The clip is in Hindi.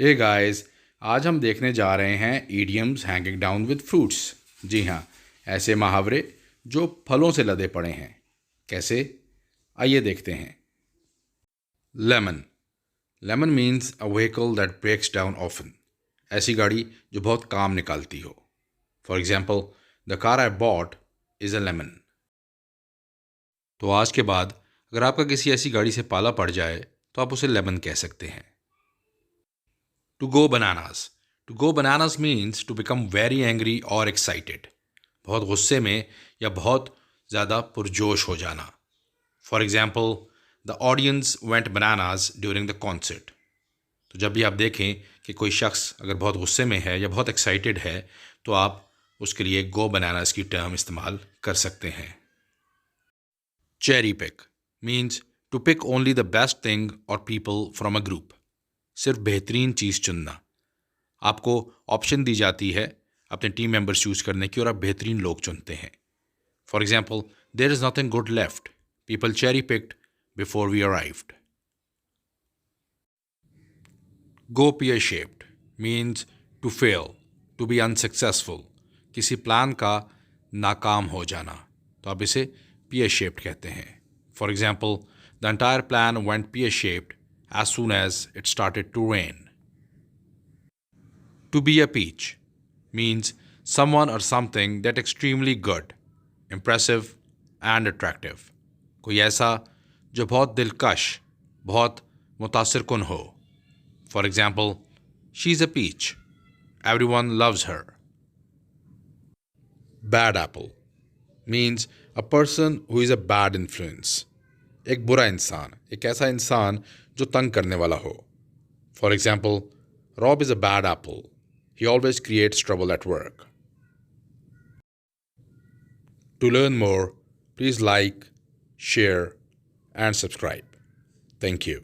हे गाइस, आज हम देखने जा रहे हैं idioms hanging down with fruits. जी हाँ, ऐसे मुहावरे जो फलों से लदे पड़े हैं। कैसे? आइए देखते हैं। Lemon. Lemon means a vehicle that breaks down often. ऐसी गाड़ी जो बहुत काम निकालती हो। For example, the car I bought is a lemon. तो आज के बाद अगर आपका किसी ऐसी गाड़ी से पाला पड़ जाए तो आप उसे लेमन कह सकते हैं। To go bananas. To go bananas means to become very angry or excited. बहुत गुस्से में या बहुत ज़्यादा पुरजोश हो जाना. For example, the audience went bananas during the concert. तो जब भी आप देखें कि कोई शख्स अगर बहुत गुस्से में है या बहुत एक्साइटेड है तो आप उसके लिए गो बनानास की टर्म इस्तेमाल कर सकते हैं. Cherry pick means to pick only the best thing or people from a group. सिर्फ बेहतरीन चीज़ चुनना. आपको ऑप्शन दी जाती है अपने टीम मेंबर्स चूज करने की और आप बेहतरीन लोग चुनते हैं. For example, there is nothing good left, people cherry picked before we arrived. Go pear shaped means to fail, to be unsuccessful, किसी प्लान का नाकाम हो जाना. तो आप इसे पियर शेप्ड कहते हैं. For example, the entire plan went pear shaped as soon as it started to rain. To be a peach means someone or something that extremely good, impressive and attractive. कोई ऐसा जो बहुत दिलकश, बहुत मुतासिर कुन हो. For example, she's a peach. Everyone loves her. Bad apple means a person who is a bad influence. एक बुरा इंसान, एक ऐसा इंसान जो तंग करने वाला हो. For example, Rob is a bad apple. He always creates trouble at work. To learn more, please like, share, and subscribe. Thank you.